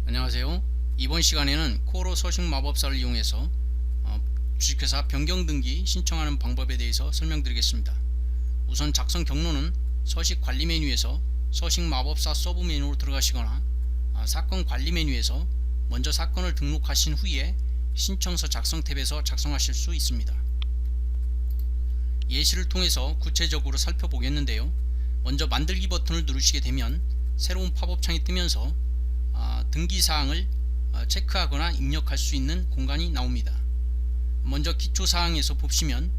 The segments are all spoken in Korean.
안녕하세요. 이번 시간에는 코로 서식 마법사를 이용해서 주식회사 변경 등기 신청하는 방법에 대해서 설명드리겠습니다. 우선 작성 경로는 서식 관리 메뉴에서 서식 마법사 서브 메뉴로 들어가시거나 사건 관리 메뉴에서 먼저 사건을 등록하신 후에 신청서 작성 탭에서 작성하실 수 있습니다. 예시를 통해서 구체적으로 살펴보겠는데요. 먼저 만들기 버튼을 누르시게 되면 새로운 팝업 창이 뜨면서 등기사항을 체크하거나 입력할 수 있는 공간이 나옵니다. 먼저 기초사항에서 보시면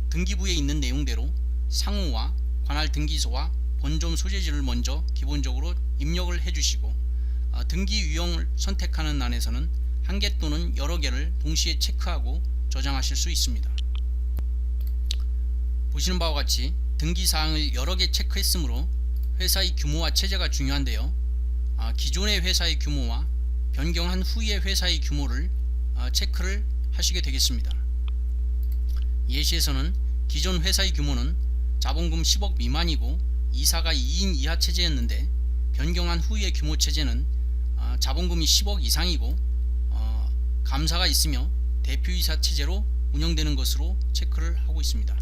등기부에 있는 내용대로 상호와 관할 등기소와 본점 소재지를 먼저 기본적으로 입력을 해주시고 등기 유형을 선택하는欄에서는 한 개 또는 여러 개를 동시에 체크하고 저장하실 수 있습니다. 보시는 바와 같이 등기사항을 여러 개 체크했으므로 회사의 규모와 체제가 중요한데요. 기존의 회사의 규모와 변경한 후의 회사의 규모를 체크를 하시게 되겠습니다. 예시에서는 기존 회사의 규모는 자본금 10억 미만이고 이사가 2인 이하 체제였는데 변경한 후의 규모 체제는 자본금이 10억 이상이고 감사가 있으며 대표이사 체제로 운영되는 것으로 체크를 하고 있습니다.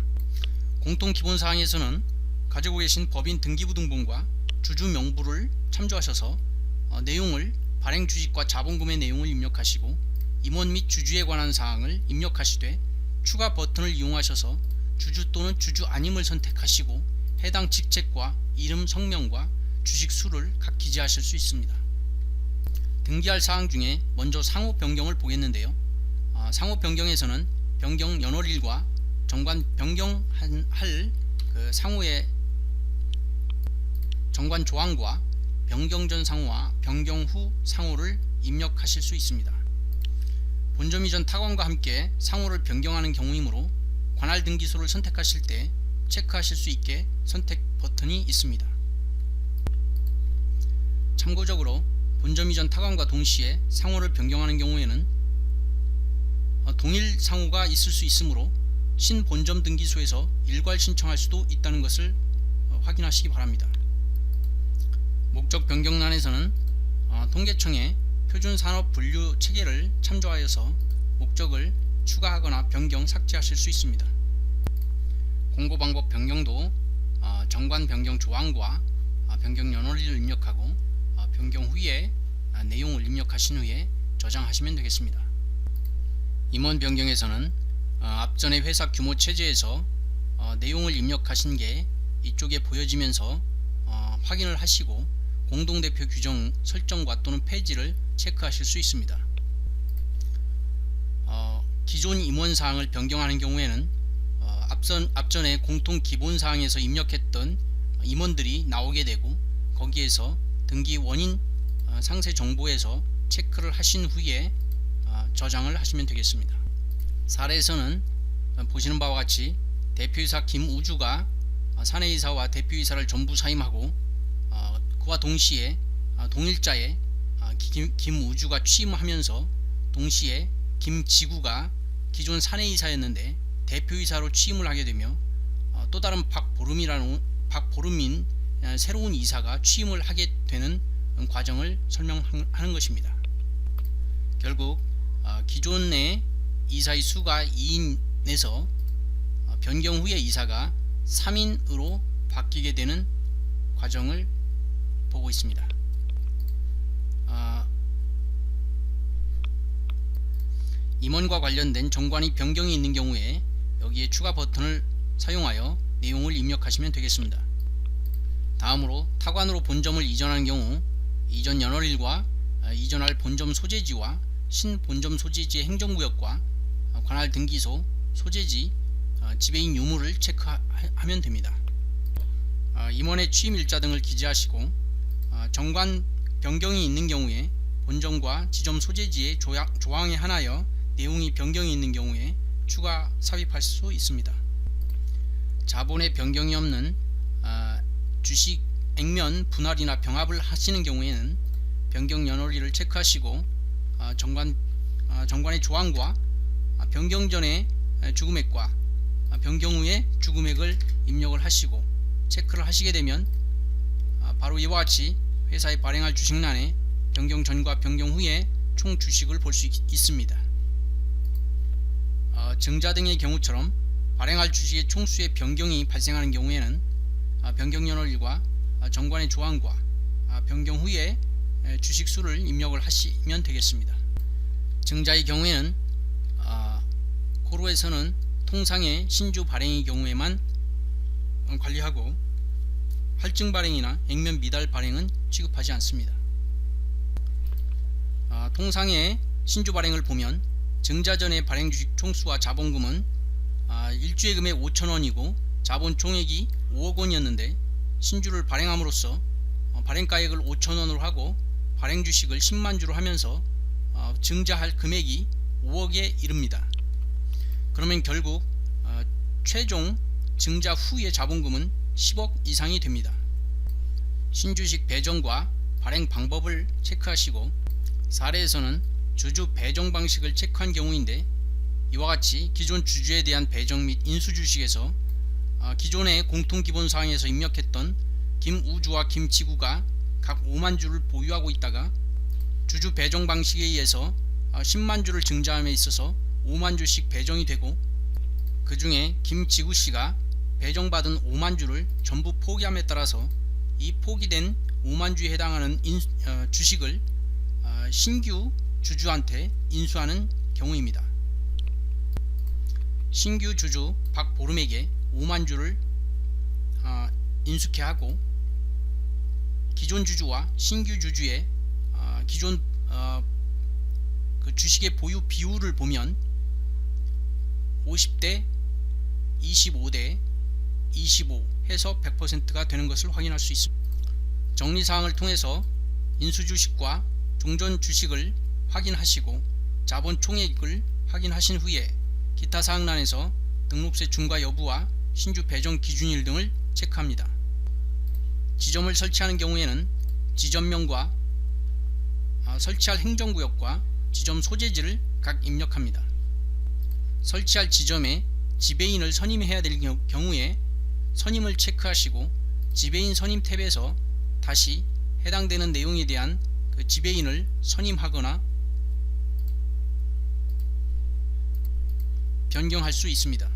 공통기본사항에서는 가지고 계신 법인 등기부등본과 주주 명부를 참조하셔서 내용을 발행 주식과 자본금의 내용을 입력하시고 임원 및 주주에 관한 사항을 입력하시되 추가 버튼을 이용하셔서 주주 또는 주주 아님을 선택하시고 해당 직책과 이름, 성명과 주식 수를 각 기재하실 수 있습니다. 등기할 사항 중에 먼저 상호 변경을 보겠는데요. 상호 변경에서는 변경 연월일과 정관 변경할 상호의 정관 조항과 변경 전 상호와 변경 후 상호를 입력하실 수 있습니다. 본점 이전 타관과 함께 상호를 변경하는 경우이므로 관할 등기소를 선택하실 때 체크하실 수 있게 선택 버튼이 있습니다. 참고적으로 본점 이전 타관과 동시에 상호를 변경하는 경우에는 동일 상호가 있을 수 있으므로 신본점 등기소에서 일괄 신청할 수도 있다는 것을 확인하시기 바랍니다. 목적 변경란에서는 통계청의 표준산업 분류 체계를 참조하여서 목적을 추가하거나 변경, 삭제하실 수 있습니다. 공고방법 변경도 정관 변경 조항과 변경 연월일을 입력하고 변경 후에 내용을 입력하신 후에 저장하시면 되겠습니다. 임원 변경에서는 앞전의 회사 규모 체제에서 내용을 입력하신 게 이쪽에 보여지면서 확인을 하시고 공동대표 규정 설정과 또는 폐지를 체크하실 수 있습니다. 기존 임원사항을 변경하는 경우에는 앞전에 공통기본사항에서 입력했던 임원들이 나오게 되고 거기에서 등기 원인 상세 정보에서 체크를 하신 후에 저장을 하시면 되겠습니다. 사례에서는 보시는 바와 같이 대표이사 김우주가 사내이사와 대표이사를 전부 사임하고 그와 동시에 동일자에 김우주가 취임하면서 동시에 김지구가 기존 사내이사였는데 대표이사로 취임을 하게 되며 또 다른 박보름인 새로운 이사가 취임을 하게 되는 과정을 설명하는 것입니다. 결국 기존의 이사의 수가 2인에서 변경 후에 이사가 3인으로 바뀌게 되는 과정을 보고 있습니다. 임원과 관련된 정관이 변경이 있는 경우에 여기에 추가 버튼을 사용하여 내용을 입력하시면 되겠습니다. 다음으로 타관으로 본점을 이전하는 경우 이전 연월일과 이전할 본점 소재지와 신본점 소재지의 행정구역과 관할 등기소, 소재지, 지배인 유무를 체크하면 됩니다. 임원의 취임일자 등을 기재하시고 정관 변경이 있는 경우에 본점과 지점 소재지의 조항에 한하여 내용이 변경이 있는 경우에 추가 삽입할 수 있습니다. 자본의 변경이 없는 주식 액면 분할이나 병합을 하시는 경우에는 변경 연월일을 체크하시고 정관의 조항과 변경 전의 주금액과 변경 후의 주금액을 입력을 하시고 체크를 하시게 되면 바로 이와 같이 회사에 발행할 주식란에 변경 전과 변경 후에 총 주식을 볼 수 있습니다. 증자 등의 경우처럼 발행할 주식의 총수의 변경이 발생하는 경우에는 변경연월일과 정관의 조항과 변경 후에 주식 수를 입력을 하시면 되겠습니다. 증자의 경우에는 코로에서는 통상의 신주 발행의 경우에만 관리하고 할증 발행이나 액면 미달 발행은 취급하지 않습니다. 통상의 신주 발행을 보면 증자 전의 발행 주식 총수와 자본금은 일주의 금액 5,000원이고 자본 총액이 5억 원이었는데 신주를 발행함으로써 발행가액을 5,000원으로 하고 발행 주식을 10만 주로 하면서 증자할 금액이 5억에 이릅니다. 그러면 결국 최종 증자 후의 자본금은 10억 이상이 됩니다. 신주식 배정과 발행 방법을 체크하시고 사례에서는 주주 배정 방식을 체크한 경우인데 이와 같이 기존 주주에 대한 배정 및 인수 주식에서 기존의 공통기본사항에서 입력했던 김우주와 김지구가 각 5만 주를 보유하고 있다가 주주 배정 방식에 의해서 10만 주를 증자함에 있어서 5만 주씩 배정이 되고 그 중에 김지구씨가 배정받은 5만 주를 전부 포기함에 따라서 이 포기된 5만 주에 해당하는 주식을 신규 주주한테 인수하는 경우입니다. 신규 주주 박보름에게 5만 주를 인수케 하고 기존 주주와 신규 주주의 기존 그 주식의 보유 비율을 보면 50대 25대 25 해서 100%가 되는 것을 확인할 수 있습니다. 정리사항을 통해서 인수주식과 종전주식을 확인하시고 자본 총액을 확인하신 후에 기타 사항란에서 등록세 중과 여부와 신주 배정 기준일 등을 체크합니다. 지점을 설치하는 경우에는 지점명과 설치할 행정구역과 지점 소재지를 각 입력합니다. 설치할 지점에 지배인을 선임해야 될 경우에 선임을 체크하시고 지배인 선임 탭에서 다시 해당되는 내용에 대한 그 지배인을 선임하거나 변경할 수 있습니다.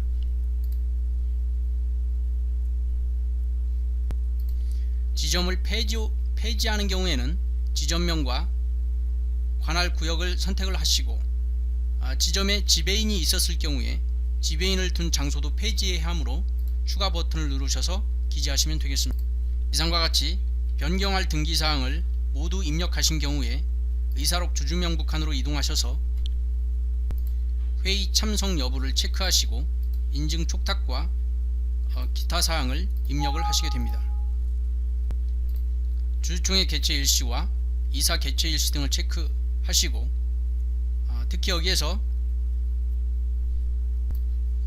지점을 폐지하는 경우에는 지점명과 관할 구역을 선택을 하시고 지점에 지배인이 있었을 경우에 지배인을 둔 장소도 폐지해야 하므로 추가 버튼을 누르셔서 기재하시면 되겠습니다. 이상과 같이 변경할 등기사항을 모두 입력하신 경우에 의사록 주주명부 칸으로 이동하셔서 회의 참석 여부를 체크하시고 인증 촉탁과 기타 사항을 입력을 하시게 됩니다. 주주총회 개최 일시와 이사 개최 일시 등을 체크하시고 특히 여기에서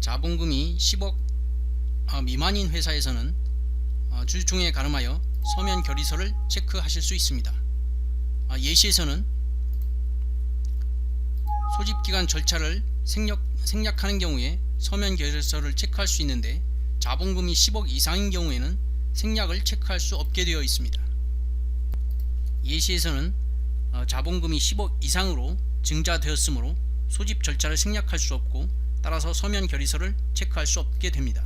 자본금이 10억 미만인 회사에서는 주주총회에 가름하여 서면 결의서를 체크하실 수 있습니다. 예시에서는 소집기간 절차를 생략하는 경우에 서면 결의서를 체크할 수 있는데 자본금이 10억 이상인 경우에는 생략을 체크할 수 없게 되어 있습니다. 예시에서는 자본금이 10억 이상으로 증자되었으므로 소집 절차를 생략할 수 없고 따라서 서면 결의서를 체크할 수 없게 됩니다.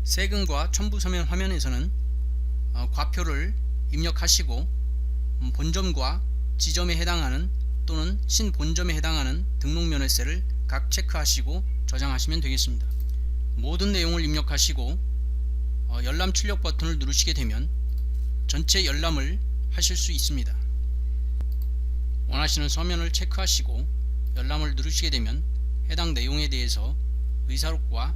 세금과 첨부서면 화면에서는 과표를 입력하시고 본점과 지점에 해당하는 또는 신본점에 해당하는 등록면허세를 각 체크하시고 저장하시면 되겠습니다. 모든 내용을 입력하시고 열람 출력 버튼을 누르시게 되면 전체 열람을 하실 수 있습니다. 원하시는 서면을 체크하시고 열람을 누르시게 되면 해당 내용에 대해서 의사록과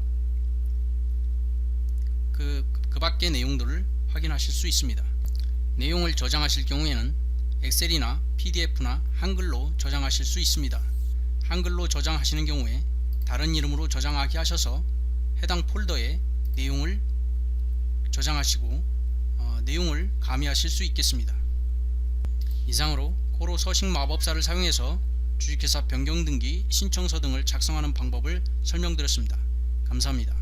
그 밖의 내용들을 확인하실 수 있습니다. 내용을 저장하실 경우에는 엑셀이나 PDF나 한글로 저장하실 수 있습니다. 한글로 저장하시는 경우에 다른 이름으로 저장하게 하셔서 해당 폴더에 내용을 저장하시고 내용을 가미하실 수 있겠습니다. 이상으로 코로 서식 마법사를 사용해서 주식회사 변경등기 신청서 등을 작성하는 방법을 설명드렸습니다. 감사합니다.